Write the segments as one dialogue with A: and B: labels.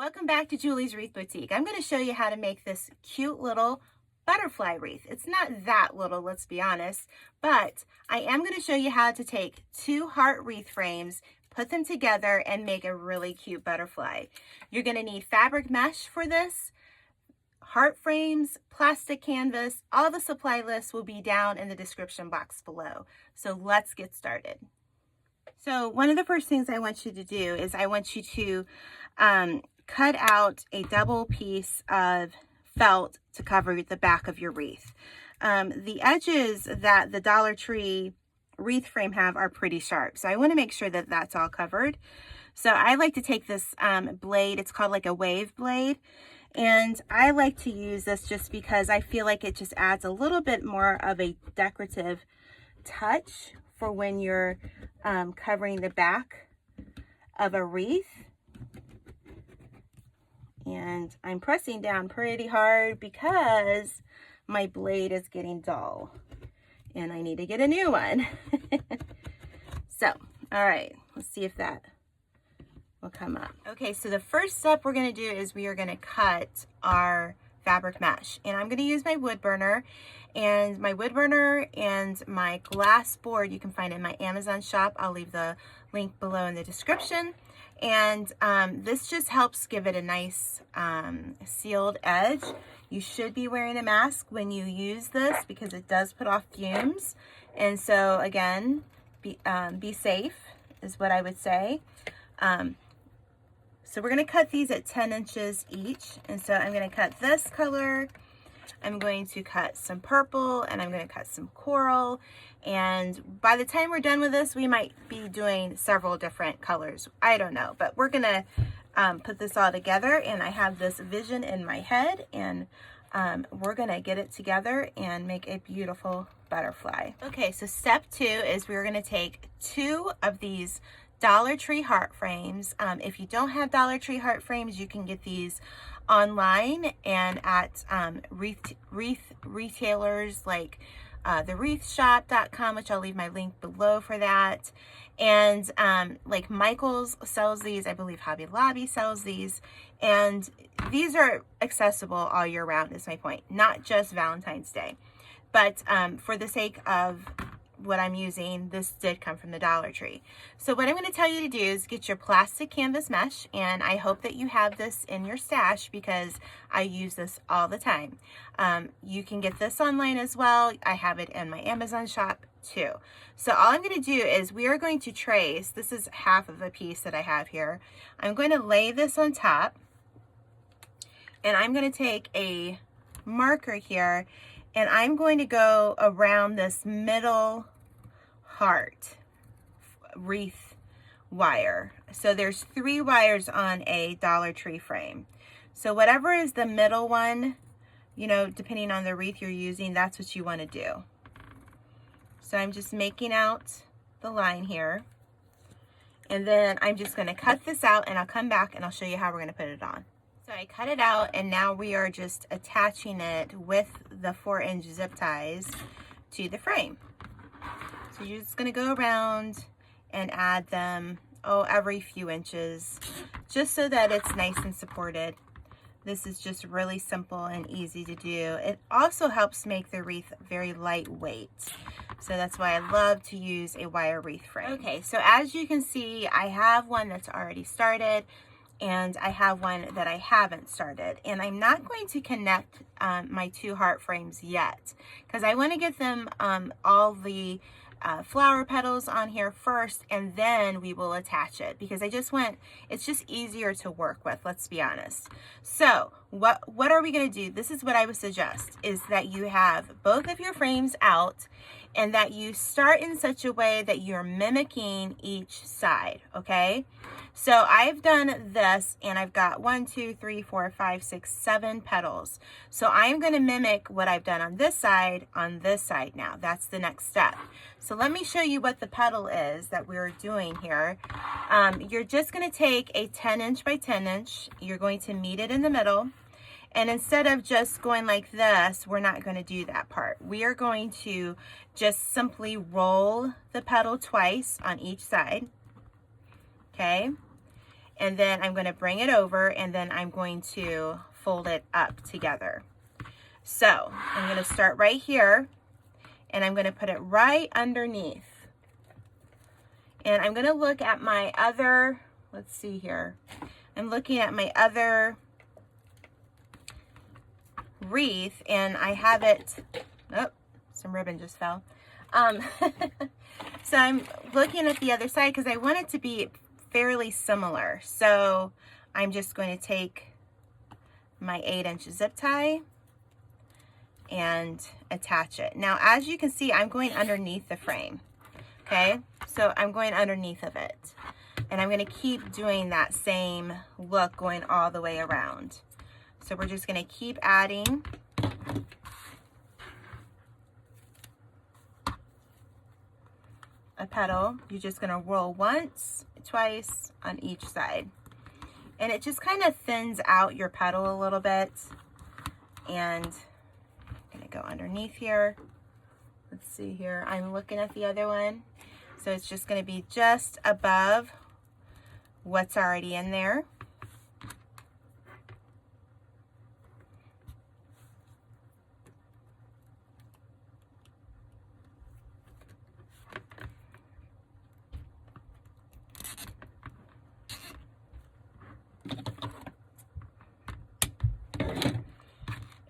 A: Welcome back to Julie's Wreath Boutique. I'm going to show you how to make this cute little butterfly wreath. It's not that little, let's be honest, but I am going to show you how to take 2 heart wreath frames, put them together, and make a really cute butterfly. You're going to need fabric mesh for this, heart frames, plastic canvas. All the supply lists will be down in the description box below. So let's get started. So one of the first things I want you to do is I want you to cut out a double piece of felt to cover the back of your wreath. The edges that the Dollar Tree wreath frame have are pretty sharp, so I want to make sure that that's all covered. So I like to take this blade, it's called like a wave blade, and I like to use this just because I feel like it just adds a little bit more of a decorative touch for when you're covering the back of a wreath. And I'm pressing down pretty hard because my blade is getting dull and I need to get a new one. So, all right, let's see if that will come up. Okay, so the first step we're gonna do is we are gonna cut our fabric mesh. And I'm gonna use my wood burner. And my wood burner and my glass board you can find in my Amazon shop. I'll leave the link below in the description. And this just helps give it a nice sealed edge. You should be wearing a mask when you use this because it does put off fumes. And so again, be safe is what I would say. So we're gonna cut these at 10 inches each. And so I'm gonna cut this color, I'm going to cut some purple, and I'm going to cut some coral. And by the time we're done with this, we might be doing several different colors. I don't know, but we're going to put this all together, and I have this vision in my head, and we're going to get it together and make a beautiful butterfly. Okay, so step 2 is we're going to take 2 of these Dollar Tree heart frames. If you don't have Dollar Tree heart frames, you can get these online and at wreath retailers like thewreathshop.com, which I'll leave my link below for that. And like Michael's sells these, I believe Hobby Lobby sells these, and these are accessible all year round is my point, not just Valentine's Day. But for the sake of what I'm using, this did come from the Dollar Tree. So what I'm going to tell you to do is get your plastic canvas mesh, and I hope that you have this in your stash because I use this all the time. You can get this online as well. I have it in my Amazon shop too. So all I'm going to do is we are going to trace, this is half of a piece that I have here. I'm going to lay this on top, and I'm going to take a marker here, and I'm going to go around this middle heart wreath wire. So there's 3 wires on a Dollar Tree frame. So whatever is the middle one, you know, depending on the wreath you're using, that's what you want to do. So I'm just making out the line here. And then I'm just going to cut this out, and I'll come back and I'll show you how we're going to put it on. So I cut it out, and now we are just attaching it with the 4-inch zip ties to the frame. So you're just gonna go around and add them, every few inches, just so that it's nice and supported. This is just really simple and easy to do. It also helps make the wreath very lightweight. So that's why I love to use a wire wreath frame. Okay, so as you can see, I have one that's already started, and I have one that I haven't started, and I'm not going to connect my 2 heart frames yet because I want to get them all the flower petals on here first, and then we will attach it because it's just easier to work with, let's be honest. So what are we going to do? This is what I would suggest, is that you have both of your frames out and that you start in such a way that you're mimicking each side, okay? So I've done this, and I've got 1, 2, 3, 4, 5, 6, 7 petals. So I'm going to mimic what I've done on this side now. That's the next step. So let me show you what the petal is that we're doing here. You're just going to take a 10-inch by 10-inch. You're going to meet it in the middle. And instead of just going like this, we're not going to do that part. We are going to just simply roll the petal twice on each side. Okay. and then I'm going to bring it over, and then I'm going to fold it up together. So I'm going to start right here, and I'm going to put it right underneath. And I'm going to look at my other, let's see here. I'm looking at my other wreath, and I have it, oh, some ribbon just fell. So I'm looking at the other side because I want it to be fairly similar. So I'm just going to take my 8-inch zip tie and attach it. Now, as you can see, I'm going underneath the frame. Okay, so I'm going underneath of it, and I'm going to keep doing that same look going all the way around. So we're just going to keep adding. A petal. You're just going to roll once, twice on each side, and it just kind of thins out your petal a little bit. And I'm going to go underneath here. Let's see here. I'm looking at the other one. So it's just going to be just above what's already in there.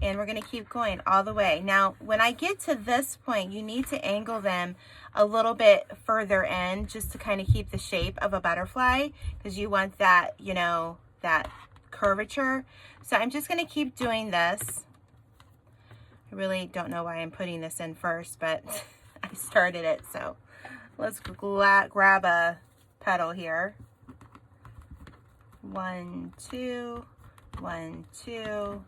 A: And we're going to keep going all the way. Now, when I get to this point, you need to angle them a little bit further in just to kind of keep the shape of a butterfly, because you want that, you know, that curvature. So I'm just going to keep doing this. I really don't know why I'm putting this in first, but I started it. So let's grab a petal here. 1, 2, 1, 2.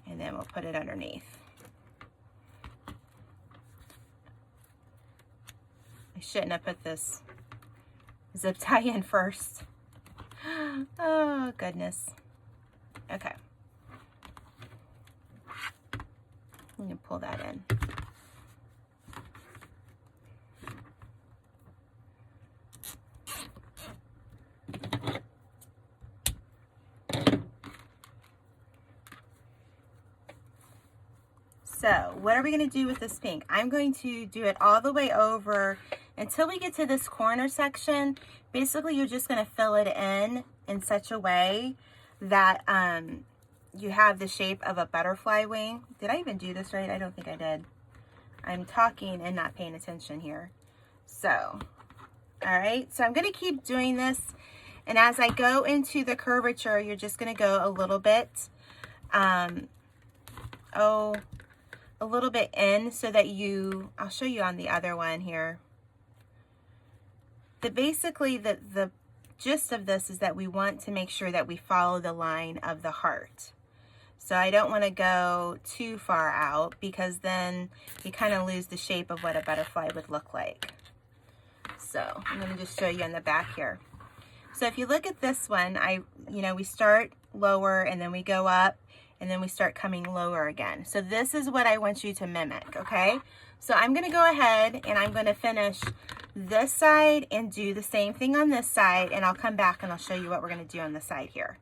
A: And then we'll put it underneath. I shouldn't have put this zip tie in first. Oh, goodness. Okay. I'm going to pull that in. So what are we going to do with this pink? I'm going to do it all the way over until we get to this corner section. Basically, you're just going to fill it in such a way that you have the shape of a butterfly wing. Did I even do this right? I don't think I did. I'm talking and not paying attention here. So, all right. So I'm going to keep doing this. And as I go into the curvature, you're just going to go a little bit, a little bit in so that I'll show you on the other one here. Basically the gist of this is that we want to make sure that we follow the line of the heart. So I don't want to go too far out, because then you kind of lose the shape of what a butterfly would look like. So I'm going to just show you on the back here. So if you look at this one, we start lower and then we go up, and then we start coming lower again. So this is what I want you to mimic, okay? So I'm going to go ahead and I'm going to finish this side and do the same thing on this side, and I'll come back and I'll show you what we're going to do on the side here.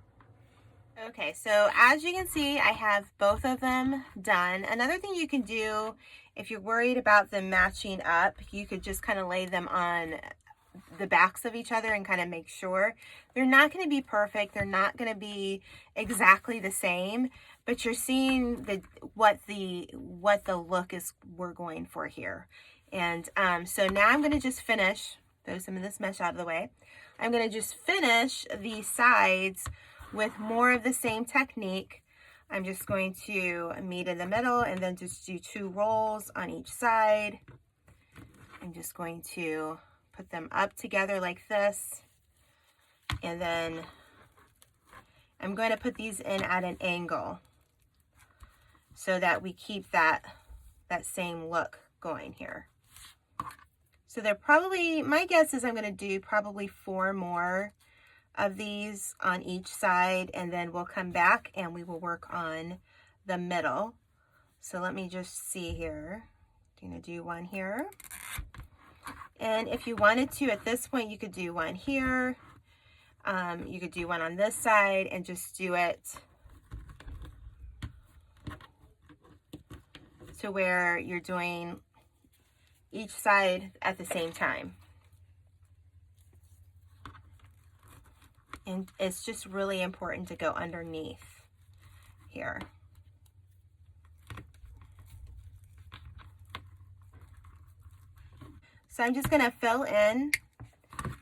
A: Okay, so as you can see, I have both of them done. Another thing you can do, if you're worried about them matching up, you could just kind of lay them on the backs of each other and kind of make sure. They're not going to be perfect. They're not going to be exactly the same, but you're seeing what the look is we're going for here. And so now I'm going to just finish, throw some of this mesh out of the way. I'm going to just finish the sides with more of the same technique. I'm just going to meet in the middle and then just do 2 rolls on each side. I'm just going to put them up together like this, and then I'm going to put these in at an angle so that we keep that same look going here. So they're probably, my guess is I'm going to do probably 4 more of these on each side, and then we'll come back and we will work on the middle. So let me just see here. I'm going to do one here. And if you wanted to, at this point, you could do one here. You could do one on this side and just do it to where you're doing each side at the same time. And it's just really important to go underneath here. So I'm just going to fill in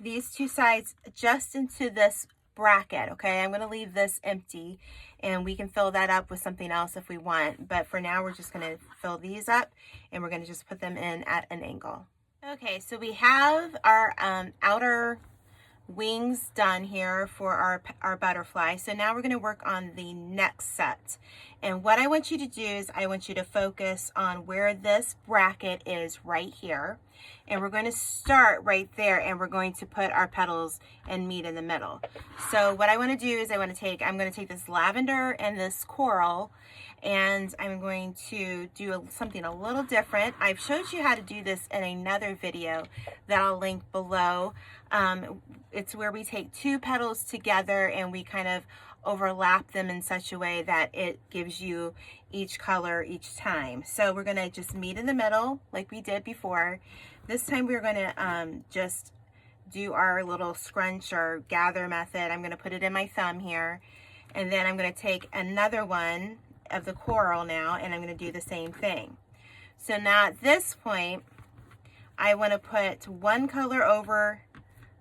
A: these two sides just into this bracket, okay? I'm going to leave this empty, and we can fill that up with something else if we want. But for now, we're just going to fill these up, and we're going to just put them in at an angle. Okay, so we have our outer wings done here for our butterfly. So now we're going to work on the next set. And what I want you to do is I want you to focus on where this bracket is right here. And we're going to start right there, and we're going to put our petals and meet in the middle. So what I want to do is I'm going to take this lavender and this coral, and I'm going to do something a little different. I've showed you how to do this in another video that I'll link below. It's where we take two petals together and we kind of overlap them in such a way that it gives you each color each time. So we're going to just meet in the middle like we did before. This time we're going to just do our little scrunch or gather method. I'm going to put it in my thumb here, and then I'm going to take another one of the coral now, and I'm going to do the same thing. So now at this point, I want to put one color over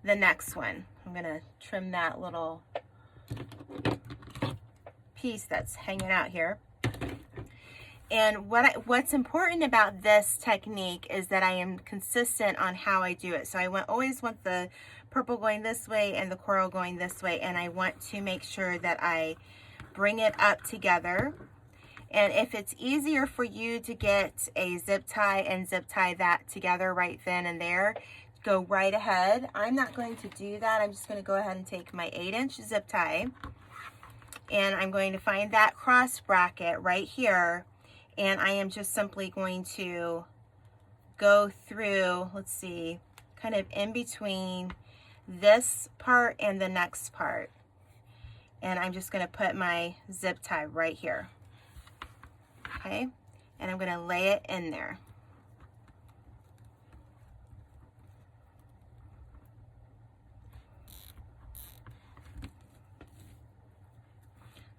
A: the next one. I'm going to trim that little piece that's hanging out here. And what's important about this technique is that I am consistent on how I do it. So I always want the purple going this way and the coral going this way, and I want to make sure that I bring it up together. And if it's easier for you to get a zip tie and zip tie that together right then and there, go right ahead. I'm not going to do that. I'm just going to go ahead and take my 8-inch zip tie, and I'm going to find that cross bracket right here, and I am just simply going to go through, let's see, kind of in between this part and the next part, and I'm just going to put my zip tie right here. Okay, and I'm going to lay it in there.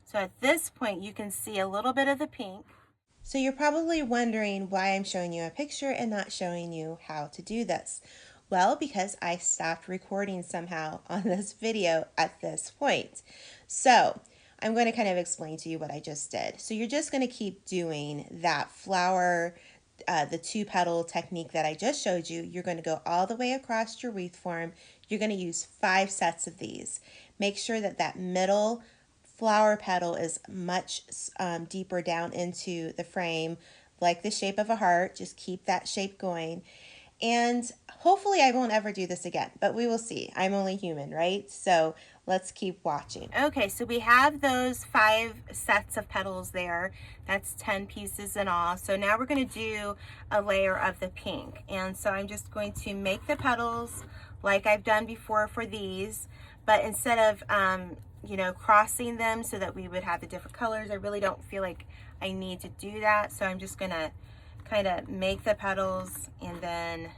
A: So at this point, you can see a little bit of the pink. So you're probably wondering why I'm showing you a picture and not showing you how to do this. Well, because I stopped recording somehow on this video at this point. So I'm going to kind of explain to you what I just did. So you're just going to keep doing that flower, the 2-petal technique that I just showed you. You're going to go all the way across your wreath form. You're going to use 5 sets of these. Make sure that that middle flower petal is much deeper down into the frame, like the shape of a heart. Just keep that shape going. And hopefully I won't ever do this again, but we will see. I'm only human, right? So let's keep watching. Okay, so we have those 5 sets of petals there. That's 10 pieces in all. So now we're going to do a layer of the pink. And so I'm just going to make the petals like I've done before for these, but instead of you know, crossing them so that we would have the different colors, I really don't feel like I need to do that. So I'm just going to kind of make the petals and then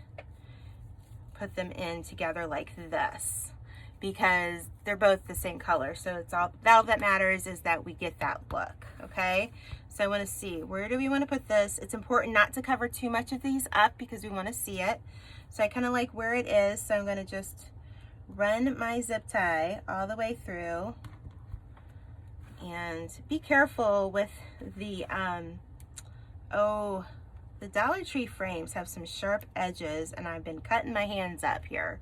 A: put them in together like this, because they're both the same color. So it's all that matters is that we get that look. Okay, so I want to see, where do we want to put this? It's important not to cover too much of these up because we want to see it. So I kind of like where it is, so I'm going to just run my zip tie all the way through, and be careful with the the Dollar Tree frames have some sharp edges, and I've been cutting my hands up here.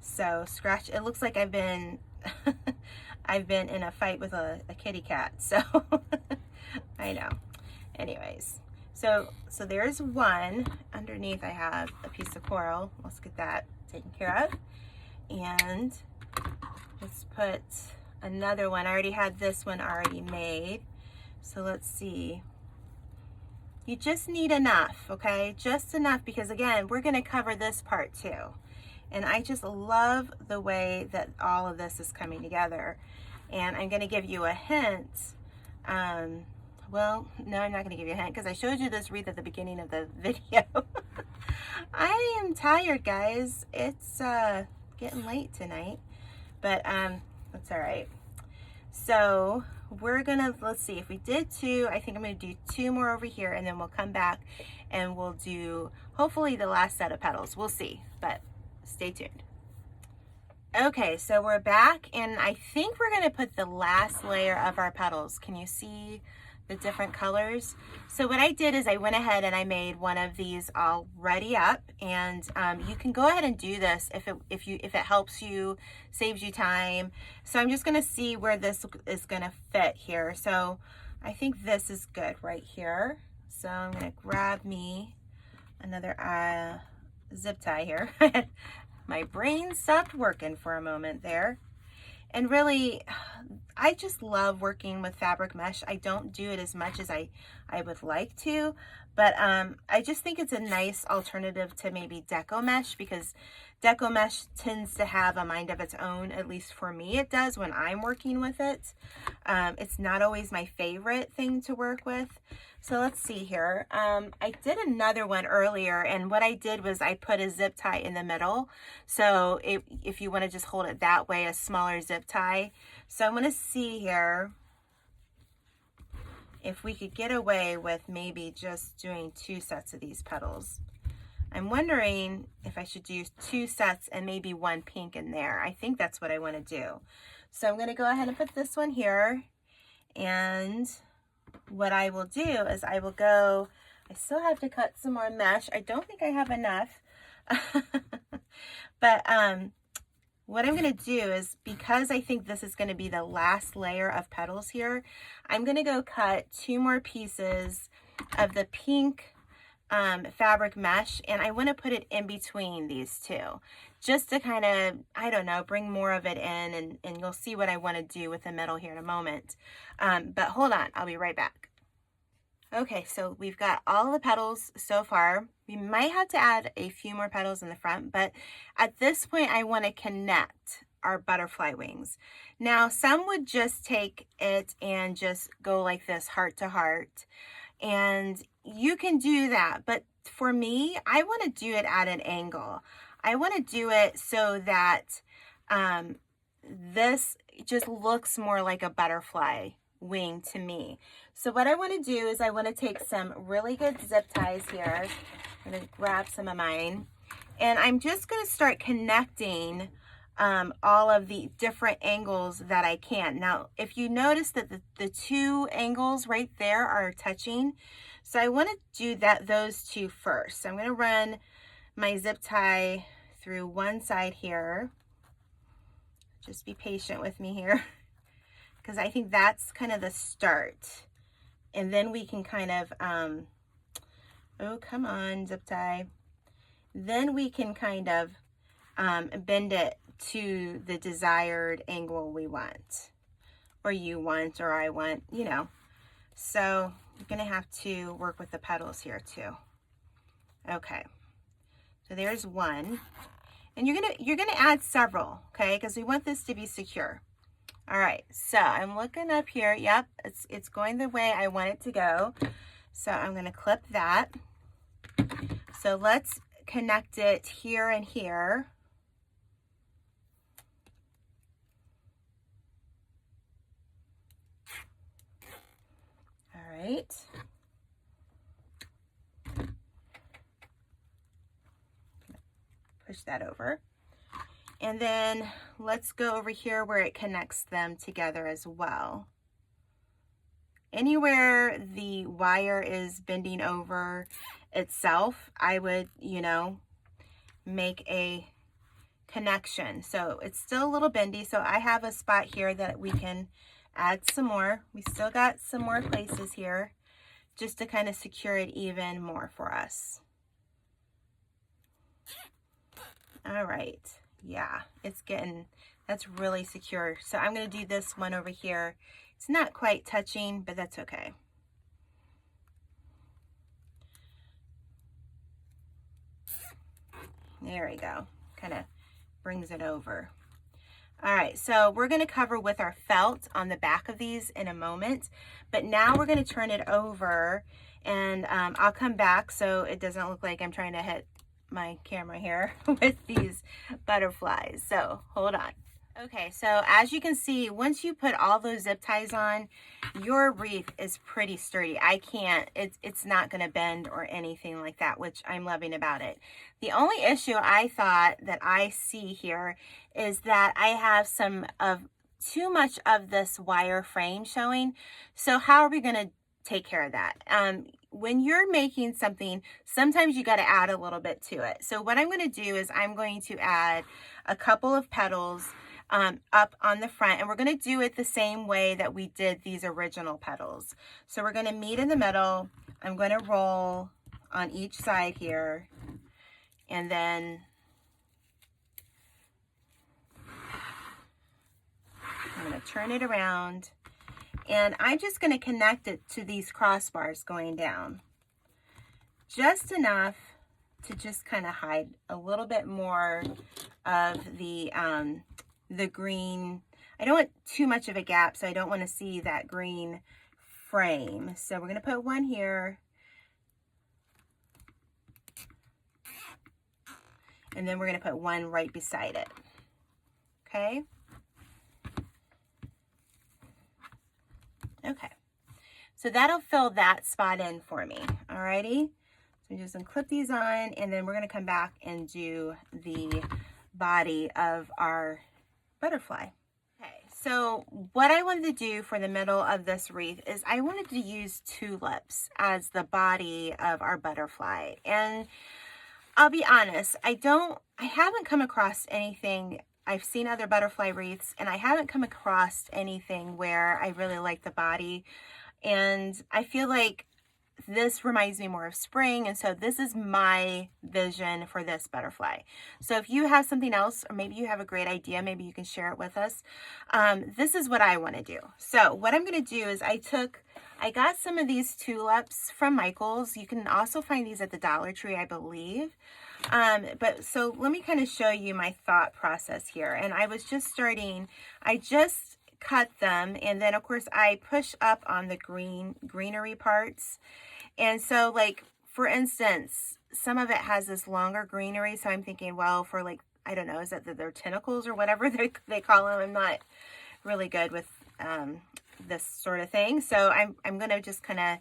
A: So scratch, it looks like I've been I've been in a fight with a kitty cat, so I know. Anyways, so there's one. Underneath I have a piece of coral. Let's get that taken care of. And let's put another one. I already had this one already made. So let's see. You just need enough, okay? Just enough, because again, we're gonna cover this part too. And I just love the way that all of this is coming together. And I'm gonna give you a hint. Well, no, I'm not gonna give you a hint because I showed you this wreath at the beginning of the video. I am tired, guys. It's getting late tonight, but that's all right. So we're gonna, let's see, if we did 2, I think I'm gonna do 2 more over here, and then we'll come back and we'll do hopefully the last set of petals. We'll see, but stay tuned. Okay, so we're back, and I think we're gonna put the last layer of our petals. Can you see the different colors? So what I did is I went ahead and I made one of these all ready up, and you can go ahead and do this if it helps you, saves you time. So I'm just gonna see where this is gonna fit here. So I think this is good right here. So I'm gonna grab me another zip tie here. My brain stopped working for a moment there. And really, I just love working with fabric mesh. I don't do it as much as I would like to, but I just think it's a nice alternative to maybe deco mesh, because deco mesh tends to have a mind of its own. At least for me, it does when I'm working with it. It's not always my favorite thing to work with. So let's see here. I did another one earlier, and what I did was I put a zip tie in the middle. So if you want to just hold it that way, a smaller zip tie. So I'm going to see here if we could get away with maybe just doing 2 sets of these petals. I'm wondering if I should do 2 sets and maybe 1 pink in there. I think that's what I want to do. So I'm going to go ahead and put this one here, and what I will do is I will go, I still have to cut some more mesh. I don't think I have enough. But what I'm going to do is, because I think this is going to be the last layer of petals here, I'm going to go cut 2 more pieces of the pink fabric mesh, and I want to put it in between these 2 just to kind of, I don't know, bring more of it in, and you'll see what I want to do with the middle here in a moment. But hold on, I'll be right back. Okay, so we've got all the petals so far. We might have to add a few more petals in the front, but at this point I want to connect our butterfly wings. Now, some would just take it and just go like this, heart to heart, and you can do that, but for me, I want to do it at an angle. I want to do it so that this just looks more like a butterfly wing to me. So what I want to do is I want to take some really good zip ties here. I'm going to grab some of mine, and I'm just going to start connecting all of the different angles that I can. Now, if you notice that the 2 angles right there are touching, so I want to do those 2 first. So I'm going to run my zip tie through one side here. Just be patient with me here, because I think that's kind of the start. And then we can kind of, oh, come on, zip tie. Then we can kind of bend it to the desired angle we want, or you want, or I want, you know. So you're gonna have to work with the petals here too. Okay, so there's one, and you're gonna add several, okay, because we want this to be secure. All right, so I'm looking up here. Yep, it's going the way I want it to go. So I'm gonna clip that. So let's connect it here and here. All right. Push that over. And then let's go over here where it connects them together as well. Anywhere the wire is bending over itself, I would, you know, make a connection. So it's still a little bendy, so I have a spot here that we can add some more. We still got some more places here just to kind of secure it even more for us. All right. Yeah, it's getting, that's really secure. So I'm going to do this one over here. It's not quite touching, but that's okay. There we go. Kind of brings it over. All right, so we're going to cover with our felt on the back of these in a moment, but now we're going to turn it over, and I'll come back so it doesn't look like I'm trying to hit my camera here with these butterflies. So hold on. Okay, so as you can see, once you put all those zip ties on, your wreath is pretty sturdy. It's not going to bend or anything like that, which I'm loving about it. The only issue I thought that I see here is that I have too much of this wire frame showing. So how are we going to take care of that? When you're making something, sometimes you got to add a little bit to it. So what I'm going to do is I'm going to add a couple of petals up on the front, and we're going to do it the same way that we did these original petals. So we're going to meet in the middle. I'm going to roll on each side here, and then I'm going to turn it around, and I'm just going to connect it to these crossbars going down, just enough to just kind of hide a little bit more of the green. I don't want too much of a gap, so I don't want to see that green frame. So we're going to put one here, and then we're going to put one right beside it. Okay. Okay. So that'll fill that spot in for me. Alrighty. So I'm just going to clip these on, and then we're going to come back and do the body of our butterfly. Okay, so what I wanted to do for the middle of this wreath is I wanted to use tulips as the body of our butterfly. And I'll be honest, I haven't come across anything. I've seen other butterfly wreaths, and I haven't come across anything where I really like the body. And I feel like this reminds me more of spring, and so this is my vision for this butterfly. So if you have something else, or maybe you have a great idea, maybe you can share it with us. This is what I want to do. So what I'm going to do is I got some of these tulips from Michael's. You can also find these at the Dollar Tree, I believe. But so let me kind of show you my thought process here. And I just cut them, and then of course I push up on the greenery parts. And so, like, for instance, some of it has this longer greenery, so I'm thinking, well, for, like, I don't know, is that their tentacles or whatever they call them? I'm not really good with this sort of thing, so I'm gonna just kind of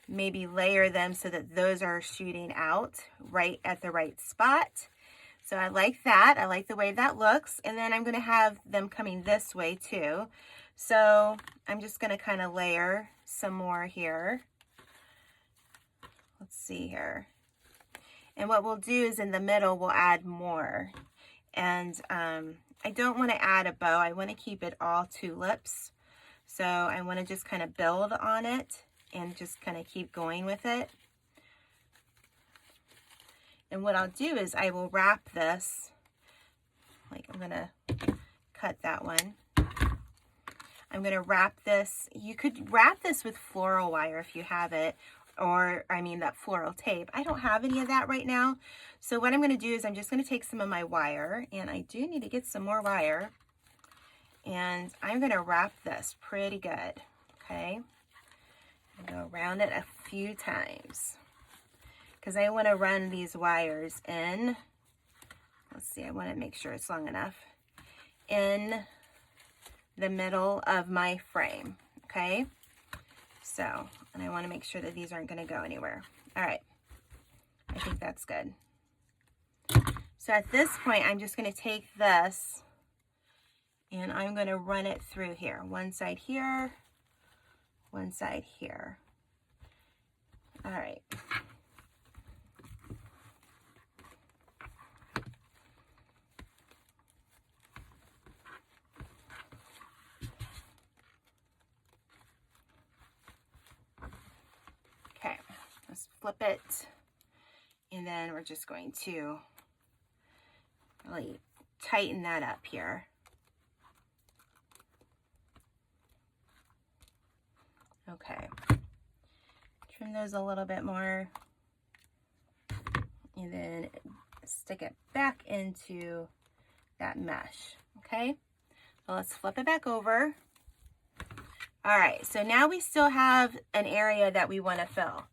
A: maybe layer them so that those are shooting out right at the right spot. So I like that. I like the way that looks. And then I'm going to have them coming this way too. So I'm just going to kind of layer some more here. Let's see here. And what we'll do is in the middle, we'll add more. And I don't want to add a bow. I want to keep it all tulips. So I want to just kind of build on it and just kind of keep going with it. And what I'll do is I will wrap this, like I'm going to cut that one. I'm going to wrap this. You could wrap this with floral wire if you have it, or I mean that floral tape. I don't have any of that right now. So what I'm going to do is I'm just going to take some of my wire, and I do need to get some more wire, and I'm going to wrap this pretty good. Okay. I'm going to go around it a few times, because I want to run these wires in, let's see, I want to make sure it's long enough, in the middle of my frame, okay? So, and I want to make sure that these aren't going to go anywhere. All right, I think that's good. So at this point, I'm just going to take this, and I'm going to run it through here. One side here, one side here. All right. Okay, let's flip it, and then we're just going to really tighten that up here. Okay, trim those a little bit more, and then stick it back into that mesh, okay? So let's flip it back over. All right, so now we still have an area that we want to fill.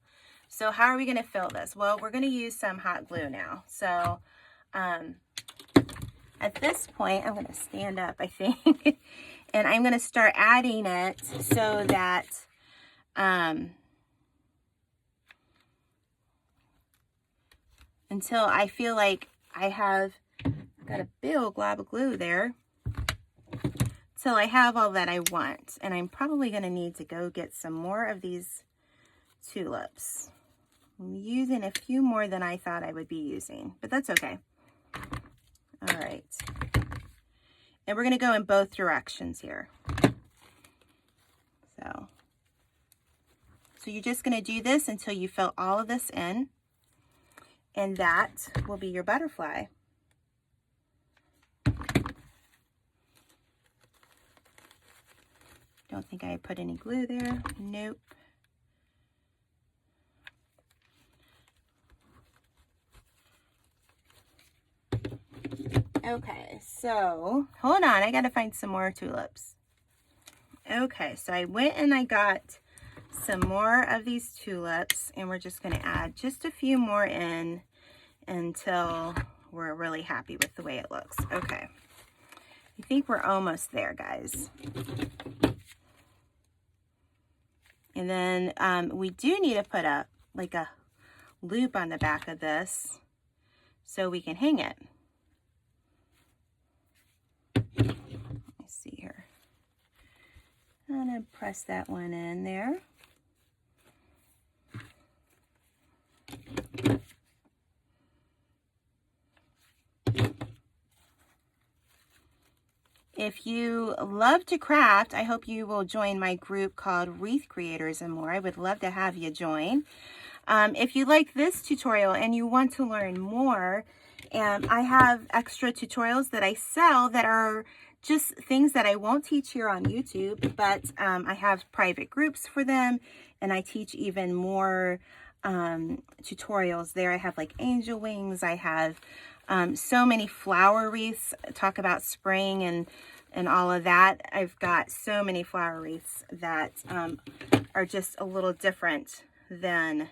A: So how are we going to fill this? Well, we're going to use some hot glue now. So at this point, I'm going to stand up, I think, and I'm going to start adding it so that until I feel like I have got a big old glob of glue there, till I have all that I want. And I'm probably going to need to go get some more of these tulips. I'm using a few more than I thought I would be using, but that's okay. All right. And we're going to go in both directions here. So you're just going to do this until you fill all of this in, and that will be your butterfly. Don't think I put any glue there. Nope. Okay, so hold on, I gotta find some more tulips. Okay, so I went and I got some more of these tulips, and we're just gonna add just a few more in until we're really happy with the way it looks. Okay, I think we're almost there, guys. And then we do need to put a loop on the back of this so we can hang it. Let me see here. I'm gonna press that one in there. If you love to craft, I hope you will join my group called Wreath Creators and More. I would love to have you join. If you like this tutorial and you want to learn more, I have extra tutorials that I sell that are just things that I won't teach here on YouTube, but I have private groups for them, and I teach even more tutorials there. I have like angel wings. I have so many flower wreaths, talk about spring and all of that. I've got so many flower wreaths that are just a little different than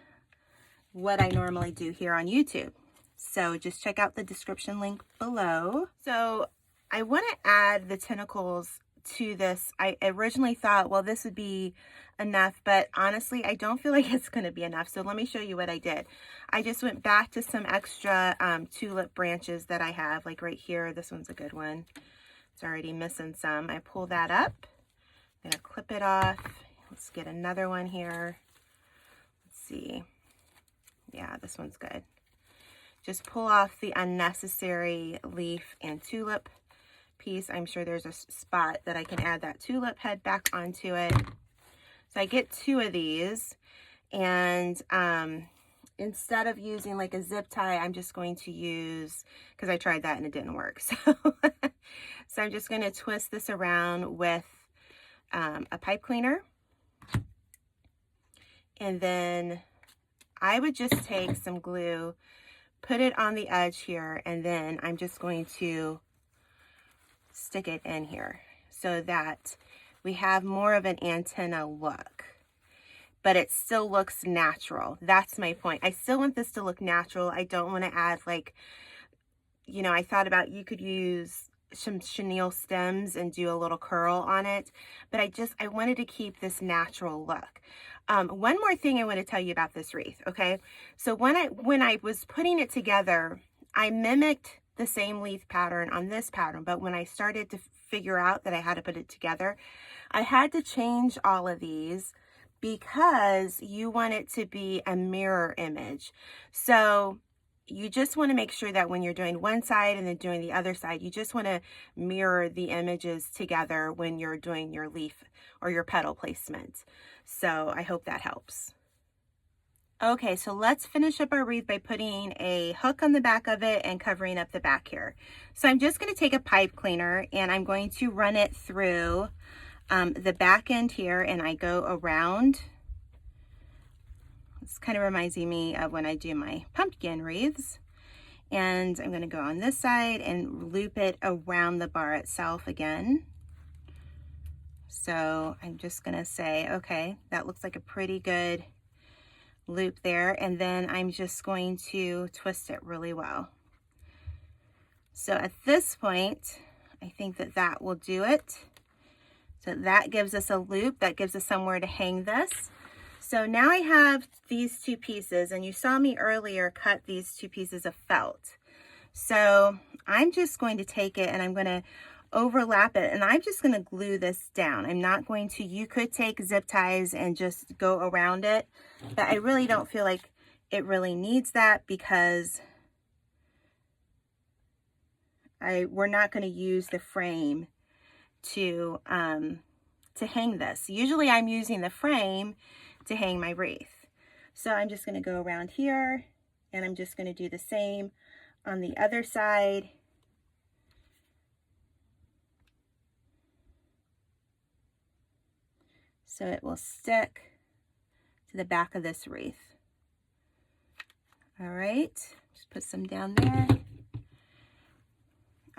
A: what I normally do here on YouTube. So just check out the description link below. So I want to add the tentacles to this. I originally thought, well, this would be enough, but honestly, I don't feel like it's going to be enough. So let me show you what I did. I just went back to some extra tulip branches that I have, like right here. This one's a good one. It's already missing some. I pull that up. I'm going to clip it off. Let's get another one here. Let's see. Yeah, this one's good. Just pull off the unnecessary leaf and tulip piece. I'm sure there's a spot that I can add that tulip head back onto it. So I get 2 of these, and instead of using like a zip tie, I'm just going to use, because I tried that and it didn't work. So I'm just going to twist this around with a pipe cleaner. And then I would just take some glue, put it on the edge here, and then I'm just going to stick it in here so that we have more of an antenna look, but it still looks natural. That's my point. I still want this to look natural. I don't want to add like, you know, I thought about you could use some chenille stems and do a little curl on it, but I wanted to keep this natural look. One more thing I want to tell you about this wreath, okay? So when I was putting it together, I mimicked the same leaf pattern on this pattern, but when I started to figure out that I had to put it together, I had to change all of these because you want it to be a mirror image. So you just want to make sure that when you're doing one side and then doing the other side, you just want to mirror the images together when you're doing your leaf or your petal placement. So I hope that helps. Okay, so let's finish up our wreath by putting a hook on the back of it and covering up the back here. So I'm just going to take a pipe cleaner and I'm going to run it through the back end here, and I go around. This kind of reminds me of when I do my pumpkin wreaths. And I'm going to go on this side and loop it around the bar itself again. So I'm just going to say, okay, that looks like a pretty good loop there. And then I'm just going to twist it really well. So at this point, I think that that will do it. So that gives us a loop, that gives us somewhere to hang this. So now I have these two pieces, and you saw me earlier cut these two pieces of felt. So I'm just going to take it and I'm going to overlap it, and I'm just going to glue this down. I'm not going to, you could take zip ties and just go around it, but I really don't feel like it really needs that because we're not going to use the frame to hang this. Usually I'm using the frame to hang my wreath. So I'm just going to go around here, and I'm just going to do the same on the other side. So it will stick to the back of this wreath. All right, just put some down there.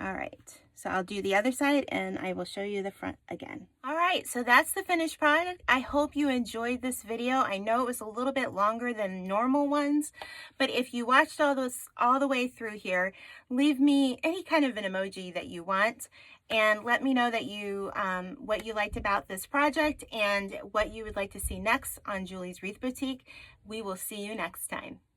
A: All right, so I'll do the other side and I will show you the front again. All right, so that's the finished product. I hope you enjoyed this video. I know it was a little bit longer than normal ones, but if you watched all the way through here, leave me any kind of an emoji that you want and let me know that you what you liked about this project and what you would like to see next on Julie's Wreath Boutique. We will see you next time.